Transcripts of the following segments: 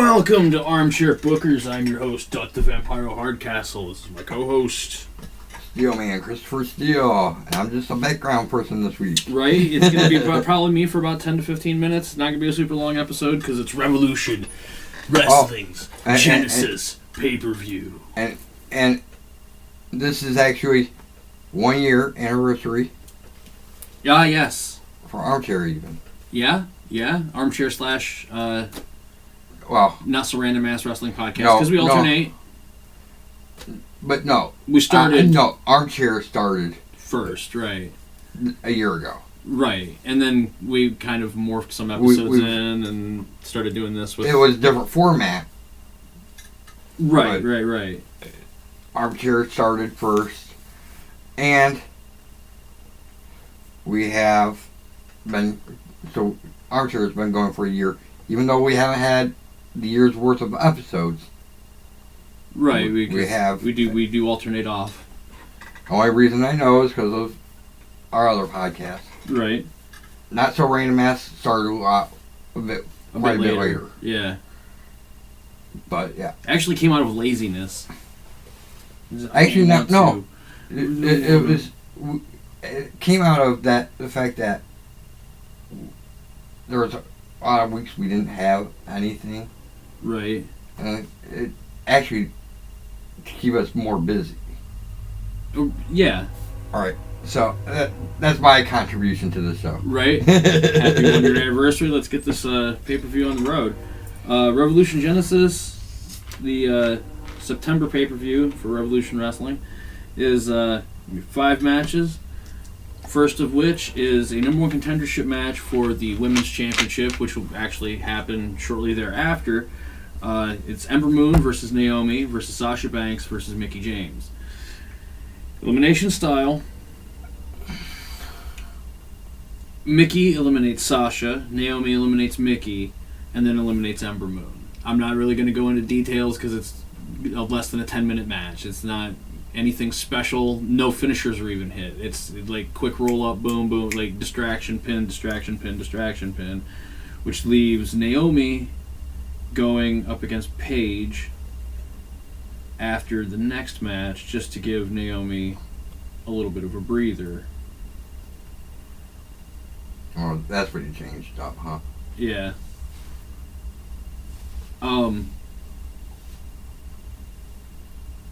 Welcome to Armchair Bookers. I'm your host, Duck the Vampire Hardcastle. This is my co-host, Steel Man, Christopher Steele. And I'm just a background person this week. Right? It's going to be probably me for about 10 to 15 minutes. It's not going to be a super long episode because it's Revolution Wrestling's Genesis pay-per-view. And this is actually 1 year anniversary. Ah, yes. For Armchair even. Yeah. Armchair slash... well, not so random ass wrestling podcast because we alternate. But no, we started. Armchair started first, right? A year ago, right? And then we kind of morphed some episodes in and started doing this with. It was a different format. Right. Armchair started first, and we have been Armchair has been going for a year, even though we haven't had the year's worth of episodes. Right, we do alternate off. The only reason I know is because of our other podcast. Right. Not So Random Ass started a bit later. Yeah. But yeah. Actually came out of laziness. Actually, no. It came out of the fact that there was a lot of weeks we didn't have anything. Right. And it actually to keep us more busy. Yeah. Alright. So that's my contribution to the show. Right. Happy 1 year anniversary. Let's get this pay-per-view on the road. Revolution Genesis, the September pay-per-view for Revolution Wrestling, is 5 matches. First of which is a number 1 contendership match for the Women's Championship, which will actually happen shortly thereafter. It's Ember Moon versus Naomi versus Sasha Banks versus Mickie James. Elimination style. Mickie eliminates Sasha, Naomi eliminates Mickie, and then eliminates Ember Moon. I'm not really going to go into details because it's less than a 10-minute match. It's not anything special. No finishers are even hit. It's like quick roll up, boom, boom, like distraction pin, which leaves Naomi going up against Paige after the next match just to give Naomi a little bit of a breather. Oh, that's what you changed up, huh? Yeah.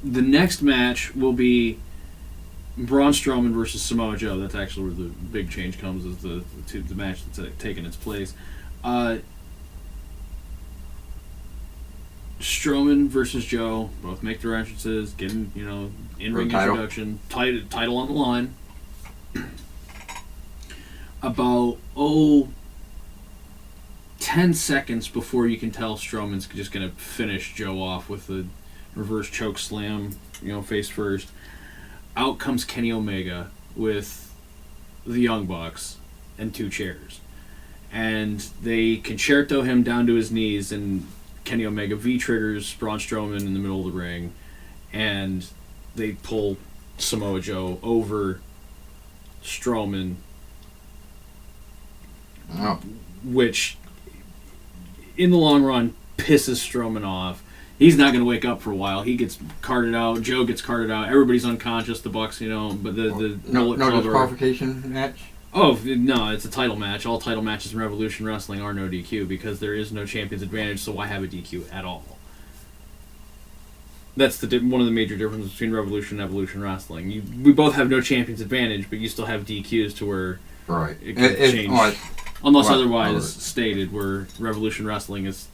The next match will be Braun Strowman versus Samoa Joe. That's actually where the big change comes, is the match that's taken its place. Strowman versus Joe, both make their entrances, getting, in-ring introduction, title on the line. About 10 seconds before you can tell Strowman's just going to finish Joe off with the reverse choke slam, face first. Out comes Kenny Omega with the Young Bucks and 2 chairs. And they concerto him down to his knees, and Kenny Omega V-triggers Braun Strowman in the middle of the ring, and they pull Samoa Joe over Strowman, which in the long run pisses Strowman off. He's not going to wake up for a while. He gets carted out. Joe gets carted out. Everybody's unconscious. The Bucks, but the no disqualification match. Oh no, it's a title match. All title matches in Revolution Wrestling are no DQ because there is no champion's advantage. So why have a DQ at all? That's one of the major differences between Revolution and Evolution Wrestling. We both have no champion's advantage, but you still have DQs to where it can change, unless otherwise stated. Where Revolution Wrestling is,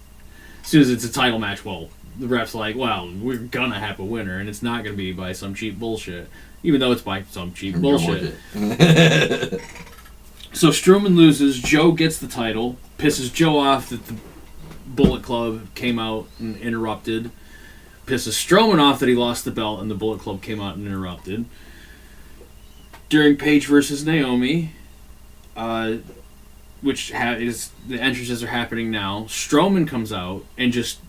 as soon as it's a title match, well, the ref's like, well, we're gonna have a winner, and it's not gonna be by some cheap bullshit, even though it's by some cheap bullshit. So Strowman loses. Joe gets the title. Pisses Joe off that the Bullet Club came out and interrupted. Pisses Strowman off that he lost the belt and the Bullet Club came out and interrupted. During Paige versus Naomi, which is the entrances are happening now, Strowman comes out and just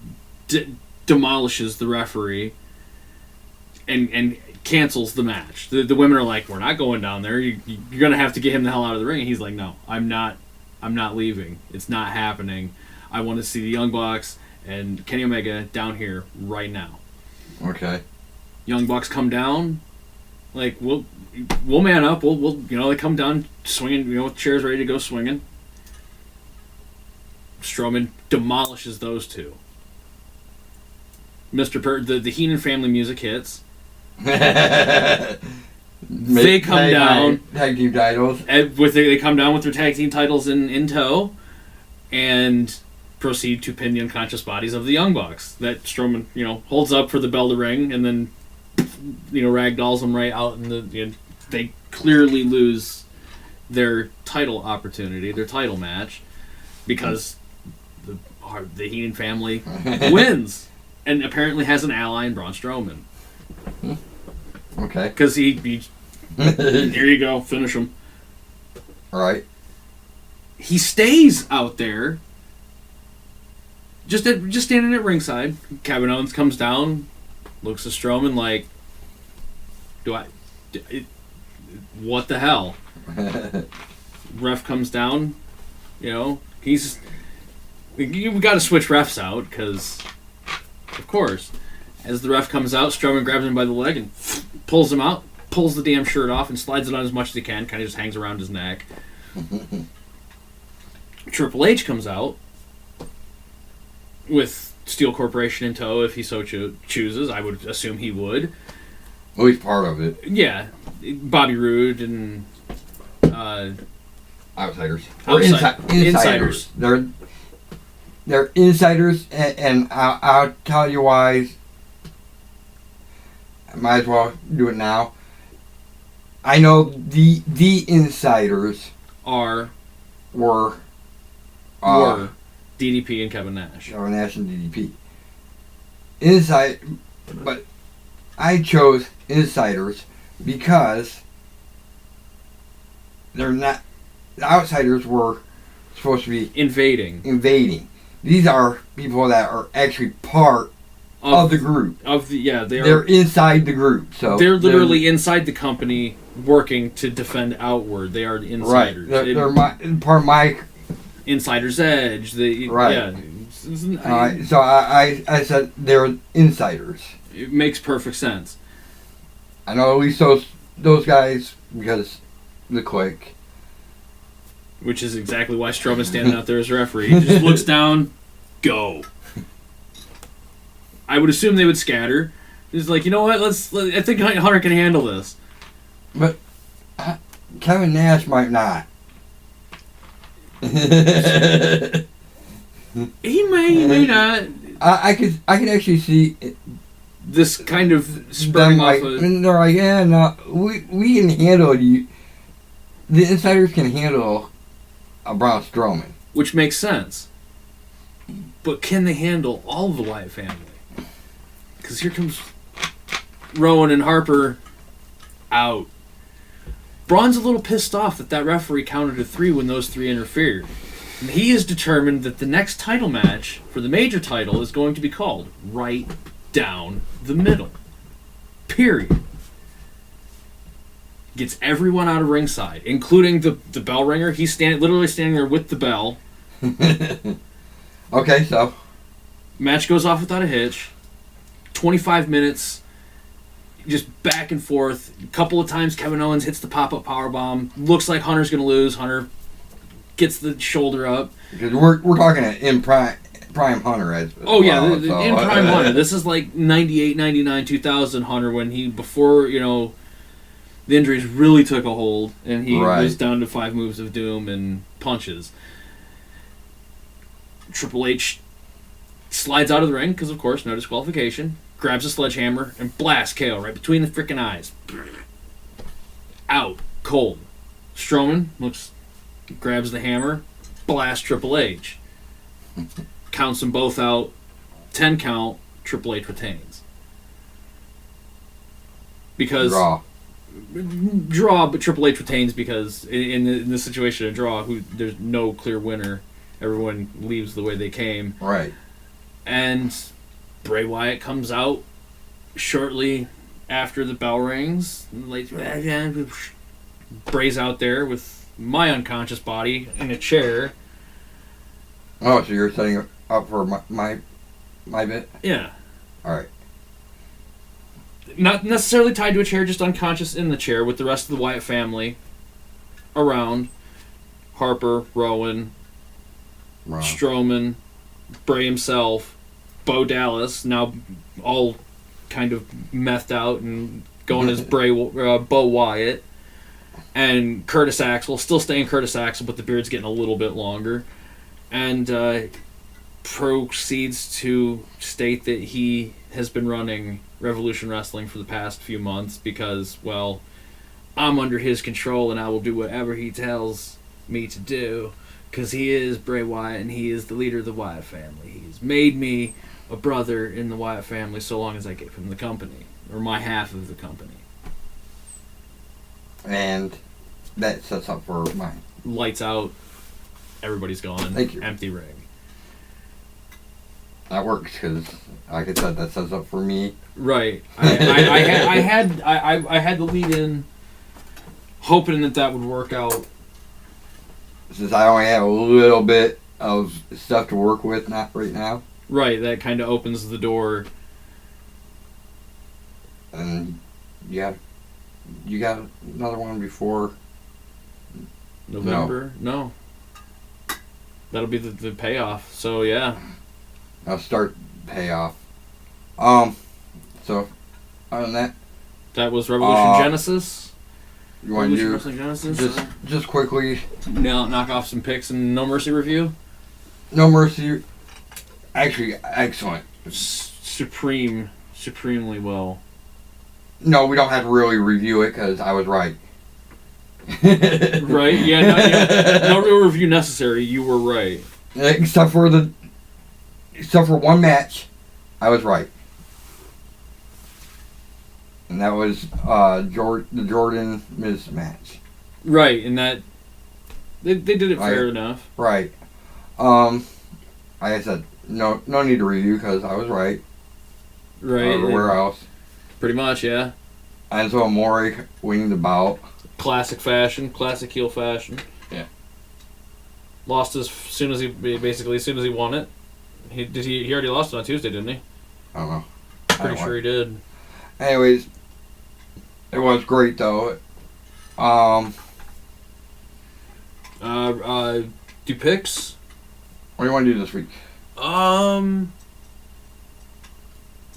demolishes the referee and cancels the match. The women are like, we're not going down there. You're going to have to get him the hell out of the ring. And he's like, no, I'm not leaving. It's not happening. I want to see the Young Bucks and Kenny Omega down here right now. Okay. Young Bucks come down, like we'll man up. We'll they come down swinging, with chairs ready to go swinging. Strowman demolishes those two. The Heenan family music hits. They come down. Tag team titles. They come down with their tag team titles in tow, and proceed to pin the unconscious bodies of the Young Bucks. That Strowman, holds up for the bell to ring, and then, ragdolls them right out, and they clearly lose their title opportunity, their title match, because the Heenan family wins, and apparently has an ally in Braun Strowman. Okay. Because he here you go, finish him. All right. He stays out there, just standing at ringside. Kevin Owens comes down, looks at Strowman like, what the hell? Ref comes down, you've got to switch refs out, because, of course, as the ref comes out, Strowman grabs him by the leg and pulls him out, pulls the damn shirt off, and slides it on as much as he can, kind of just hangs around his neck. Triple H comes out with Steel Corporation in tow, if he so chooses. I would assume he would. Well, he's part of it. Yeah. Bobby Roode and... Outsiders. Insiders. They're insiders, and I'll tell you why. I might as well do it now. I know the insiders were DDP and Kevin Nash. Kevin Nash and DDP. But I chose insiders because they're not. The outsiders were supposed to be invading. These are people that are actually part of the group. They're inside the group. So they're literally inside the company, working to defend outward. They are insiders. Right. They're part of my Insider's Edge. Right. Yeah. So I said they're insiders. It makes perfect sense. I know at least those guys, because the Clique. Which is exactly why Strowman's standing out there as referee. He just looks down, go. I would assume they would scatter. He's like, you know what? I think Hunter can handle this. But Kevin Nash might not. He may not. I could actually see this kind of spurring off of... They're like, yeah, no, we can handle you. The insiders can handle a Braun Strowman. Which makes sense. But can they handle all of the Wyatt family? Because here comes Rowan and Harper out. Braun's a little pissed off that referee counted to 3 when those 3 interfered. And he is determined that the next title match for the major title is going to be called right down the middle. Period. Gets everyone out of ringside, including the bell ringer. He's literally standing there with the bell. Okay, so match goes off without a hitch. 25 minutes, just back and forth. A couple of times Kevin Owens hits the pop-up powerbomb. Looks like Hunter's going to lose. Hunter gets the shoulder up. Because we're talking in prime Hunter. In prime Hunter. This is like 98, 99, 2000 Hunter, when he, before, the injuries really took a hold, and he was down to 5 moves of doom and punches. Triple H slides out of the ring, because of course, no disqualification, grabs a sledgehammer, and blasts KO right between the freaking eyes. Out. Cold. Strowman grabs the hammer, blasts Triple H. Counts them both out. 10 count, Triple H retains. Because... Draw, but Triple H retains because in the situation of draw, there's no clear winner. Everyone leaves the way they came. Right. And Bray Wyatt comes out shortly after the bell rings. Bray's out there with my unconscious body in a chair. Oh, so you're setting up for my my bit? Yeah. Alright. Not necessarily tied to a chair, just unconscious in the chair with the rest of the Wyatt family around. Harper, Rowan, Strowman, Bray himself, Bo Dallas, now all kind of methed out and going as Bo Wyatt, and Curtis Axel, still staying Curtis Axel, but the beard's getting a little bit longer, and proceeds to state that he has been running Revolution Wrestling for the past few months because, well, I'm under his control and I will do whatever he tells me to do because he is Bray Wyatt and he is the leader of the Wyatt family. He's made me a brother in the Wyatt family so long as I gave him the company, or my half of the company. And that sets up for mine. Lights out, everybody's gone. Thank you. Empty ring. That works because, like I said, that sets up for me. Right. I had the lead in, hoping that would work out. Since I only have a little bit of stuff to work with right now. Right. That kind of opens the door. And you got another one before November? No. That'll be the payoff. So yeah. I'll start payoff. So other than that was Revolution Genesis. You want to do Revolution Genesis? Just quickly knock off some picks and No Mercy review? No Mercy, actually excellent. Supremely well. No, we don't have to really review it because I was right. Right? Yeah, no real review necessary. You were right. Except for one match, I was right. And that was the Jordan Miz match. Right, and that they did it fair enough. Right. Like I said, no need to review because I was right. Right. Where else? Pretty much, yeah. Enzo Amore winning the bout. Classic fashion, classic heel fashion. Yeah. Lost as soon as he won it. He already lost it on Tuesday, didn't he? I don't know. Pretty sure he did. Anyways, it was great though. Do picks? What do you want to do this week?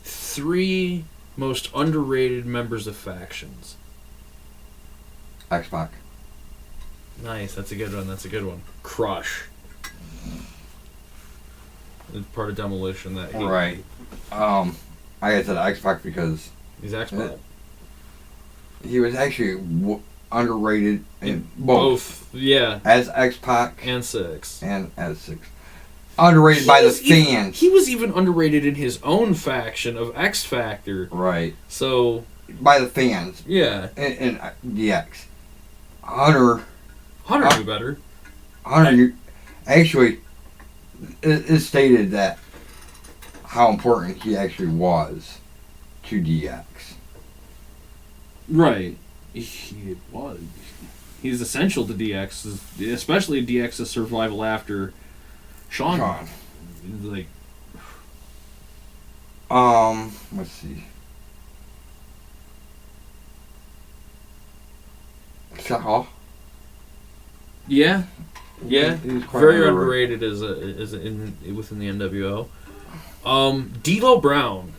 3 most underrated members of factions. X-Pac. Nice, that's a good one. Crush. It's part of Demolition that he... Right. Like I said, X-Pac because... He's X-Pac. He was actually underrated in both. Yeah. As X-Pac. And Six. And as Six. Underrated by the fans. He was even underrated in his own faction of X Factor. Right. So... By the fans. Yeah. And DX. Hunter knew better. Hunter knew... Actually, it stated that how important he actually was to DX. Right. He was. He's essential to DX, especially DX's survival after Shawn. Like, let's see. Scott Hall. Yeah. Yeah. He's quite very underrated as within the NWO. D'Lo Brown.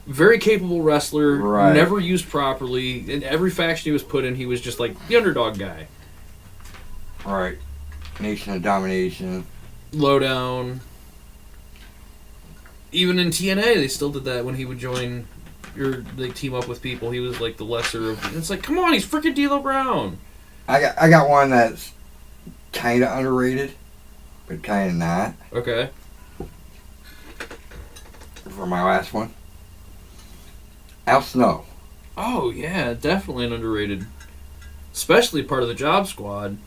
Very capable wrestler, right. Never used properly. In every faction he was put in, he was just like the underdog guy. Right. Nation of Domination. Lowdown. Even in TNA, they still did that when he would join, or they team up with people. He was like the lesser of. It's like, come on, he's freaking D'Lo Brown. I got one that's kind of underrated, but kind of not. Okay. For my last one. Al Snow. Oh, yeah, definitely an underrated. Especially part of the Job Squad.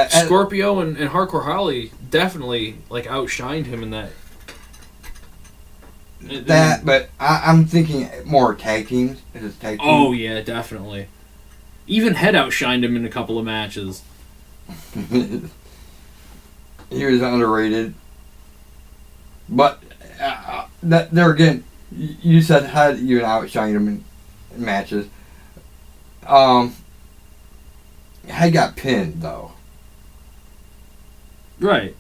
Scorpio and Hardcore Holly definitely like outshined him in that. But I'm thinking more tag teams. Tag team. Oh, yeah, definitely. Even Head outshined him in a couple of matches. He was underrated. But that there again, you said had even outshined him in matches. Had got pinned though. Right.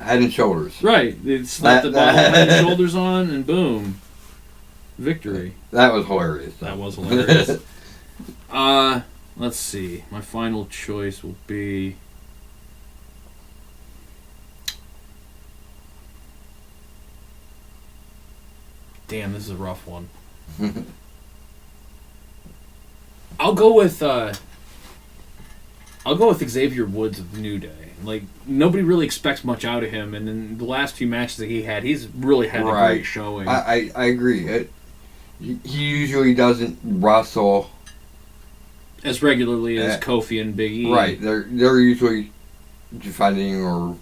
Head and shoulders. Right. They slapped the bottom head and shoulders on, and boom, victory. That was hilarious. That was hilarious. Let's see. My final choice will be. Damn, this is a rough one. I'll go with Xavier Woods of the New Day. Like, nobody really expects much out of him, and in the last few matches that he had, he's really had a great showing. I agree. He usually doesn't wrestle as regularly as Kofi and Big E. Right. They're usually defending or.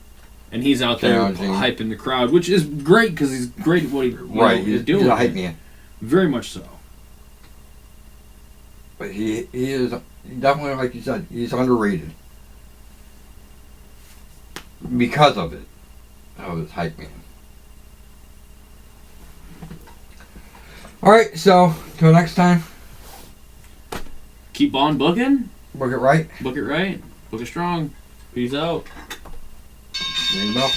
And he's out there hyping the crowd, which is great because he's great at what he's doing. He's a hype man. Very much so. But he is definitely, like you said, he's underrated. Because of it. Of his hype man. Alright, so, till next time. Keep on booking. Book it right. Book it right. Book it strong. Peace out. Ring the bell.